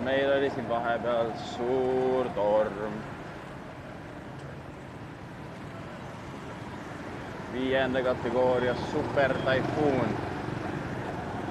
meil oli siin vahepeal suur torm. 5. kategooria super taifuun.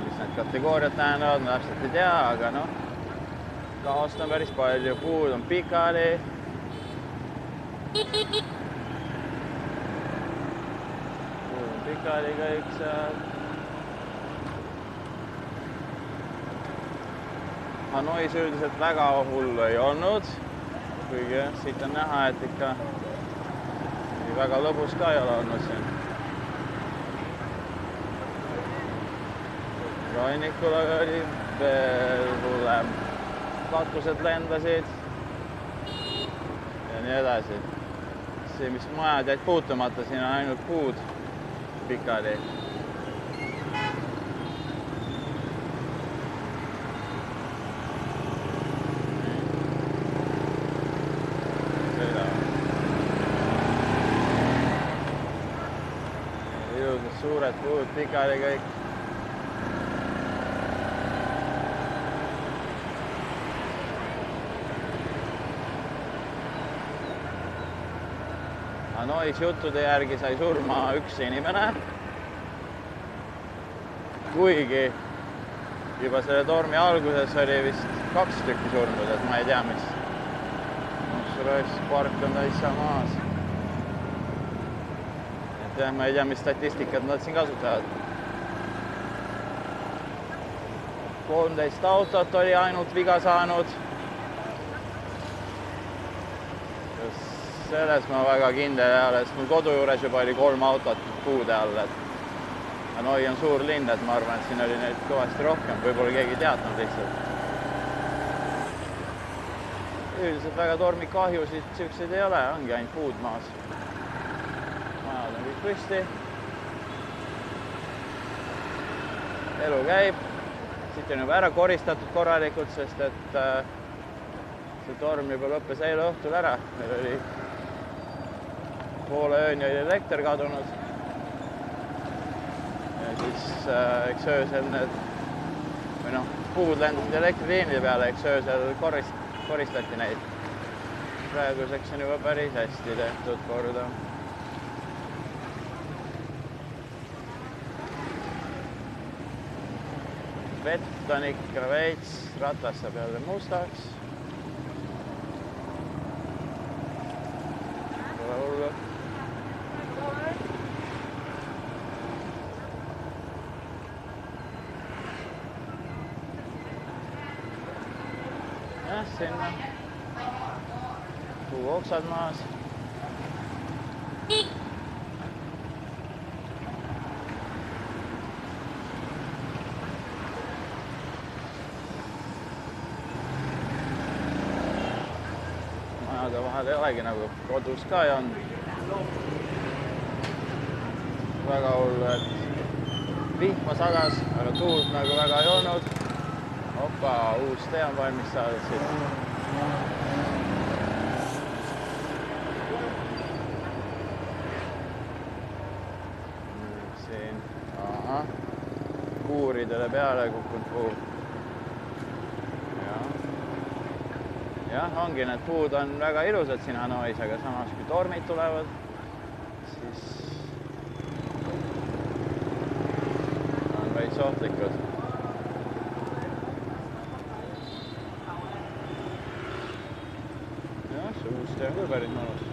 Mis need kategooriad tähendavad, ma täpselt ei tea, aga noh, kaost on päris palju, puud on pikali. Puud on pikali kõik seal. Hanois üldiselt väga hullu ei olnud, kuigi siit on näha, et ikka väga lõbus ka ei ole olnud siin. Rannikul oli veel hullem. Katused lendasid ja nii edasi. See, mis majad jäid puutumata, siin on ainult puud pikali. Suured puud pikali kõik. Hanois juttude järgi sai surma üks inimene. Kuigi juba selle tormi alguses oli vist 2 tükki surnud, et ma ei tea, mis. Park on täitsa maas. Ja, ma ei tea, mis statistikat nad siin kasutavad. 13 autot oli ainult viga saanud. Selles ma väga kindel ei ole, sest mul kodu juures juba oli 3 autot puude all. Hanoi on suur linn, et ma arvan, et siin oli neid kõvasti rohkem. Võib-olla keegi teadnud lihtsalt. Üldiselt väga tormikahjusid siukseid ei ole, ongi ainult puud maas. Majad on kõik püsti. Elu käib. Siit on juba ära koristatud korralikult, sest et see torm juba lõppes eile õhtul ära. Meil oli poole ööni oli elekter kadunud. Ja siis eks öösel need, või noh, puud lendasid elektriliinide peale, eks öösel koristati neid. Praeguseks on juba päris hästi tehtud korda. Vett on ikka veits, ratas saab jälle mustaks. Pole hullu. Jah, sinna. Puuoksad maas. Majade vahel ei olegi nagu kodus ka ei olnud. Väga hullu, et vihma sadas, aga tuult nagu väga ei olnud. Opa, uus tee on valmis saadud siit. Siin, kuuridele peale kukkunud puu. Jah, ongi need puud on väga ilusad siin Hanois, aga samas kui tormid tulevad, siis on veits ohtlikud. Jah, see uus tee on küll päris mõnus.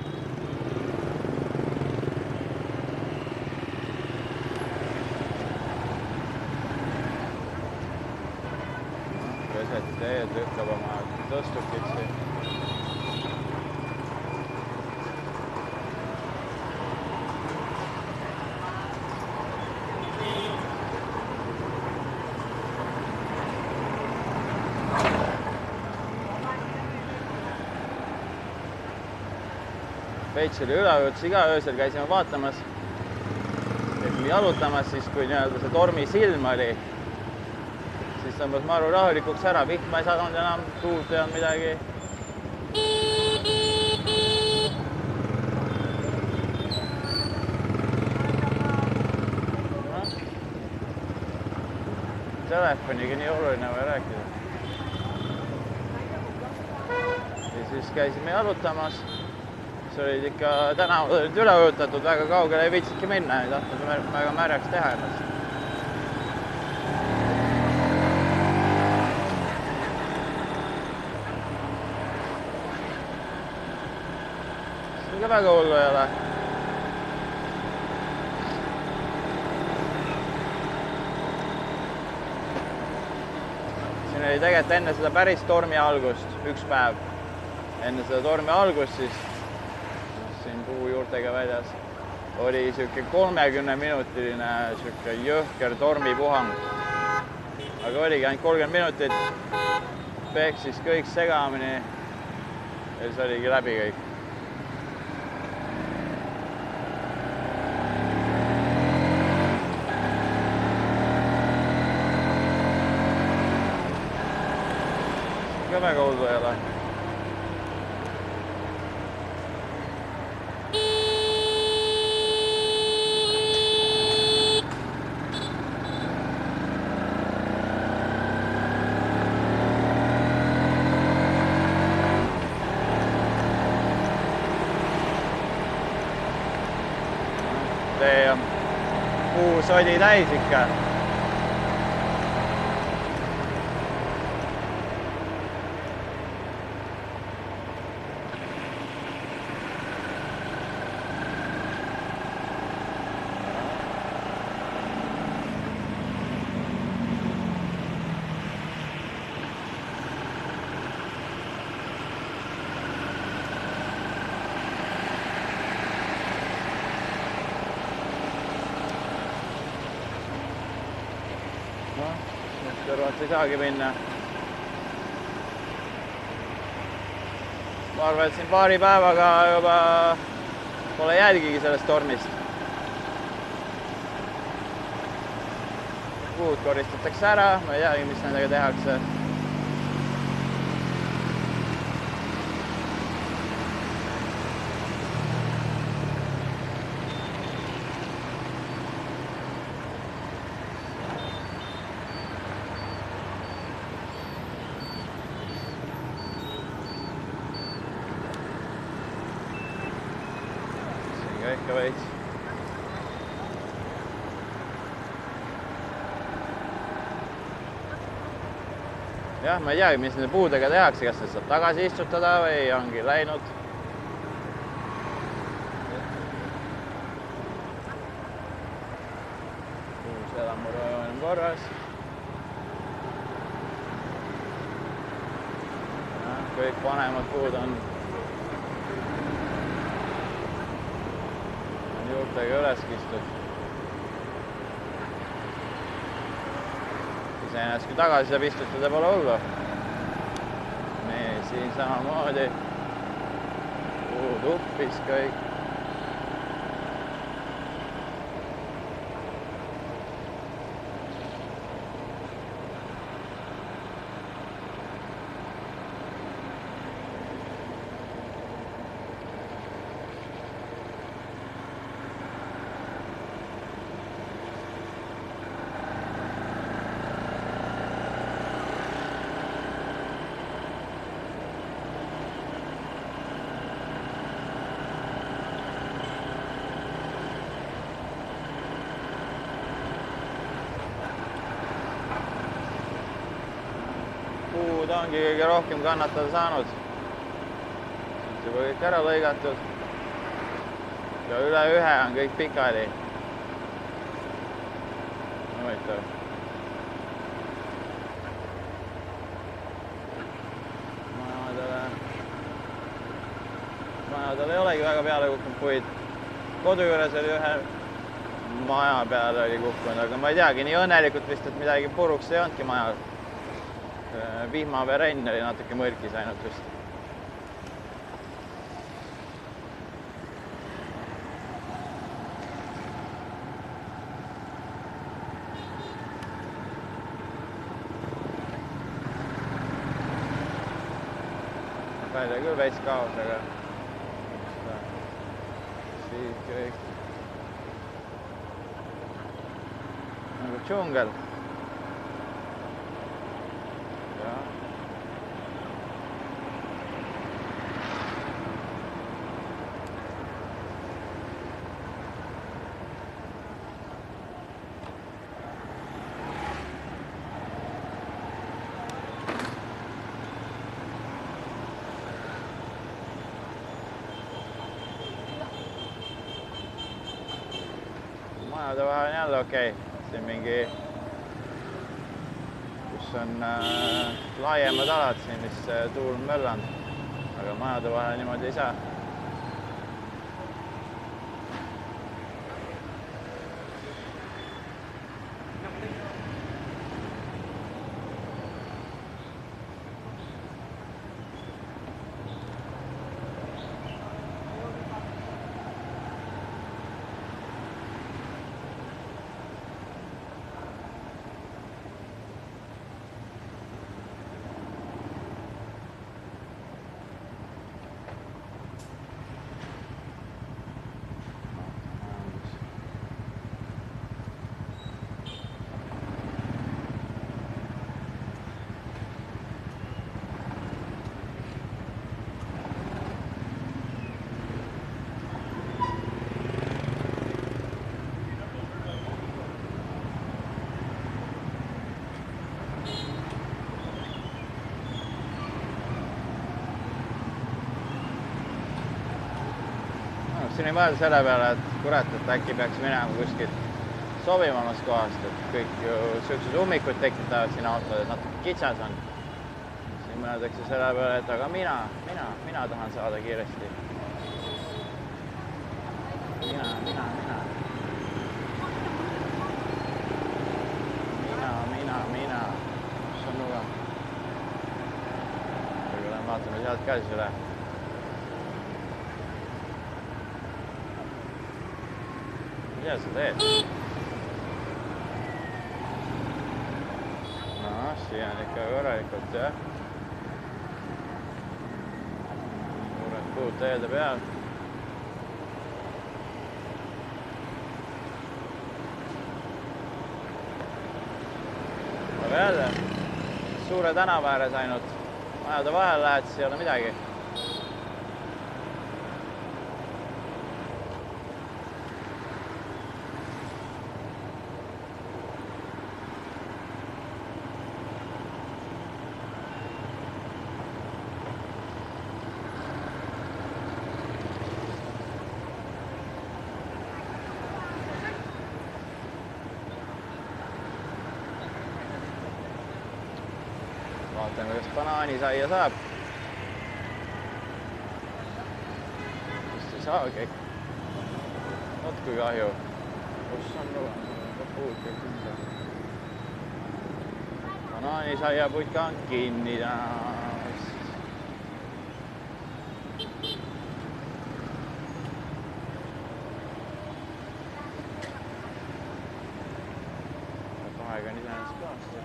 Veseti teed lükkab oma tõstukid siin. Veits oli üleujutus, iga öösel käisime vaatamas, jalutamas, siis kui see tormi silm oli, siis tõmbas maru rahulikuks ära, vihma ei saanud enam, tuult ei olnud midagi. Telefoniga nii oluline või rääkida. siis käisime jalutamas. See olid ikka tänavad olid üle ujutatud, väga kaugele ei viitsidki minna, ei tahtnud väga märjaks teha ennast. See ka väga hullu ei ole. Siin oli tegelikult enne seda päris tormi algust, üks päev. Enne seda tormi algust siis siin puu juurtega väljas oli siuke 30-minutiline siuke jõhker tormipuhang. Aga oligi ainult 30 minutit, peksis kõik segamini ja siis oligi läbi kõik. Ka väga hullu ei ole. Puu sodi täis ikka. Kõrvalt ei saagi minna. Ma arvan, et siin paari päevaga juba pole jälgigi sellest tormist. Puud koristatakse ära, ma ei teagi, mis nendega tehakse. Ikka veits. Jah, ma ei teagi, mis nende puudega tehakse, kas saab tagasi istutada või ongi läinud. Uus elamurajoon on korras. Kõik vanemad puud on juurtega üles kistud. Iseenesest kui tagasi saab istutada, pole hullu. Nii, siin samamoodi. Puud uppis kõik. Puud ongi kõige rohkem kannatada saanud. Siit juba kõik ära lõigatud. Ja üle ühe on kõik pikali. Huvitav. Majadele ei olegi väga peale kukkunud puid. Kodu juures oli ühe maja peale oli kukkunud, aga ma ei teagi, nii õnnelikult vist, et midagi puruks ei olnudki majal. Vihmaverenn oli natuke mõrkis ainult just. Välja küll veits kaos, aga siit kõik nagu džungel. majade vahel on jälle okei. Siin mingi, kus on laiemad alad siin, mis tuul on möllanud. Aga majade vahel niimoodi ei saa. Siin ei mõelda selle peale, et kurat, et äkki peaks minema kuskilt sobivamas kohast, et kõik ju sellised ummikud tekitavad siin autod, et natuke kitsas on. Siin mõeldakse selle peale, et aga mina tahan saada kiiresti. Mina. Kus on nuga? Vaatame sealt ka siis üle. Mida sa teed? No, siia on ikka korralikult, jah. Suured puud teede peal. Aga jälle, suure tänava ääres ainult. Majade vahel lähed, siis ei ole midagi. Vaatame, kas banaanisaia saab. Vist ei saagi. Oot kui kahju. Kus on puud kõik ümber. Banaanisaia putka on kinni täna. Aeg on iseenesest kaastud.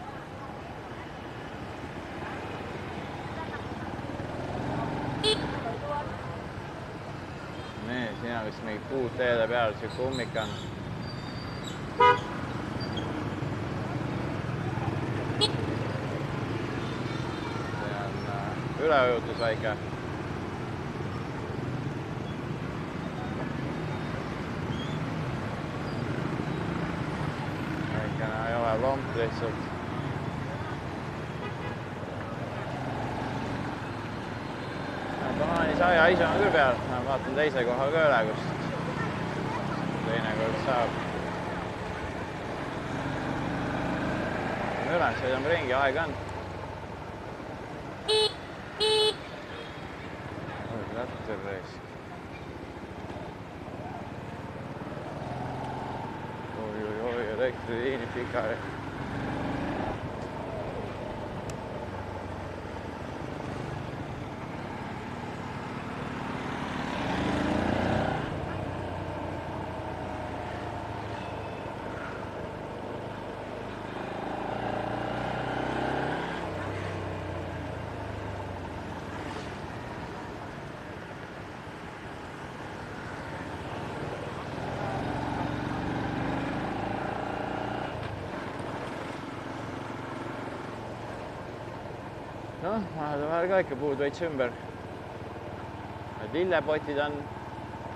Nii, siin on vist mingi puud teede peal, siuke ummik on. See on üleujutus väike. Väikene ei ole lomp lihtsalt. Banaanisaia ise on küll peal. Ma vaatan teise koha ka üle, kust teine kord saab. Üle, sõidame ringi, aega on. Oi, lättur reisk. Oi, elektriliini pikali. Noh, majade vahel ka ikka puud veits ümber. Lillepotid on,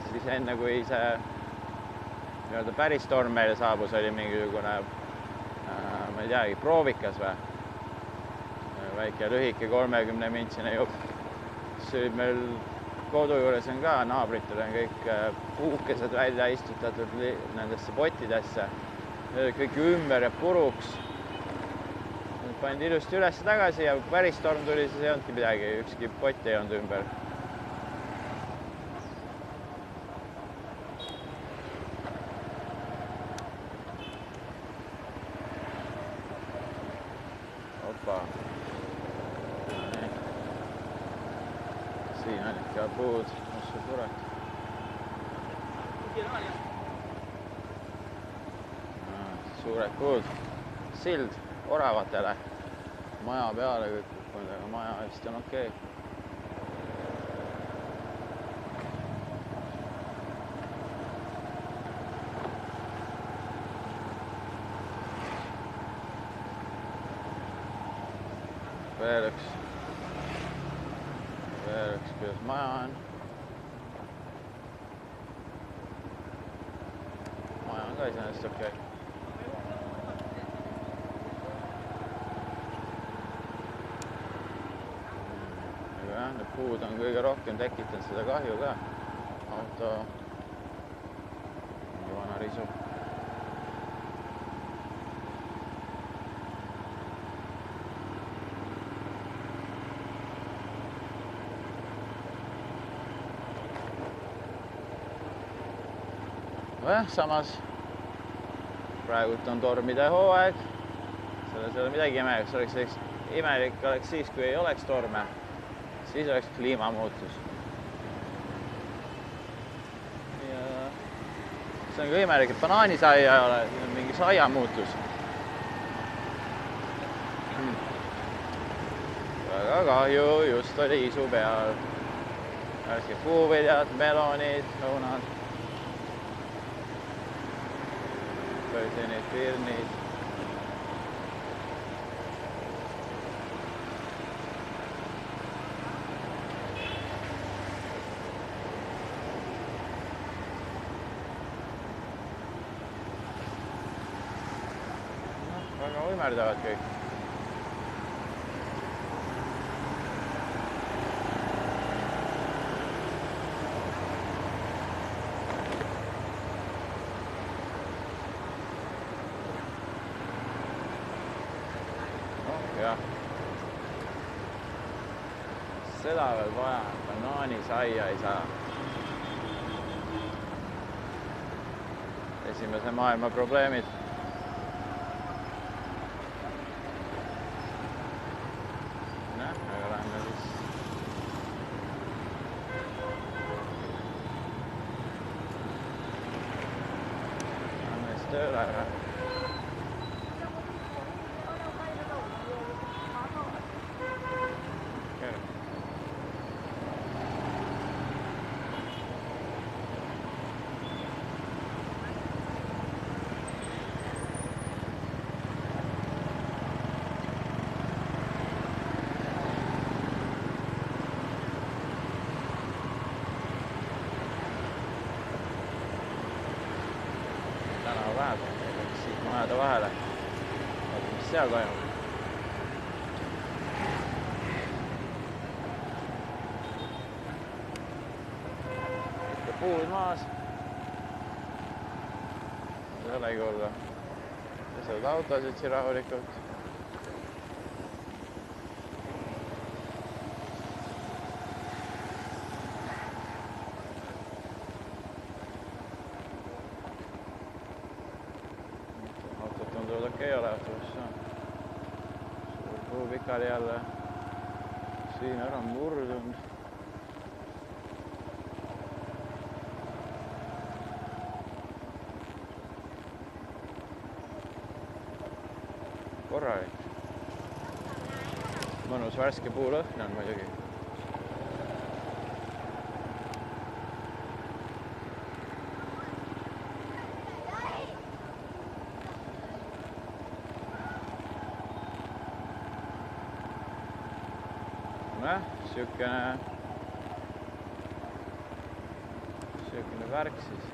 siis enne kui see nii-öelda päris torm meile saabus, oli mingisugune, ma ei teagi, proovikas või? Väike lühike 30-mintsine jupp, sööb meil kodu juures on ka, naabritel on kõik puukesed välja istutatud nendesse pottidesse. Kõik ümber ja puruks. Pandi ilusti üles tagasi ja päris torm tuli, siis ei olnudki midagi, ükski pott ei olnud ümber. Siin on ikka puud, mis see kurat. Suured puud, sild oravatele, maja peale kõik kukkunud, aga maja vist on okei. Veel üks, kuidas maja on. Maja on ka iseenesest okei. Aga jah, need puud on kõige rohkem tekitanud seda kahju ka. Auto, mingi vana risu. Samas praegult on tormide hooaeg, selles ei ole midagi imelik, oleks imelik oleks siis, kui ei oleks torme, siis oleks kliimamuutus. Ja see on ka imelik, et banaanisaia ei ole, see on mingi saiamuutus. Väga kahju, just oli isu peal. Värsked puuviljad, melonid, õunad. Põlsinid, pirnid. Väga uimerdavad kõik. Jah. Seda veel vaja, banaanisaia ei saa. Esimese maailma probleemid. Aga lähme siis. Lähme siis tööle ära. Siit majade vahele. Vaata, mis seal toimub. Ikka puud maas. Selle korda. Pesavad autosid siin rahulikult. Okei olevat, kus on. Suur puu pikali jälle. Siin ära murdunud. Korralik. Mõnus värske puulõhn on muidugi. Siukene värk siis.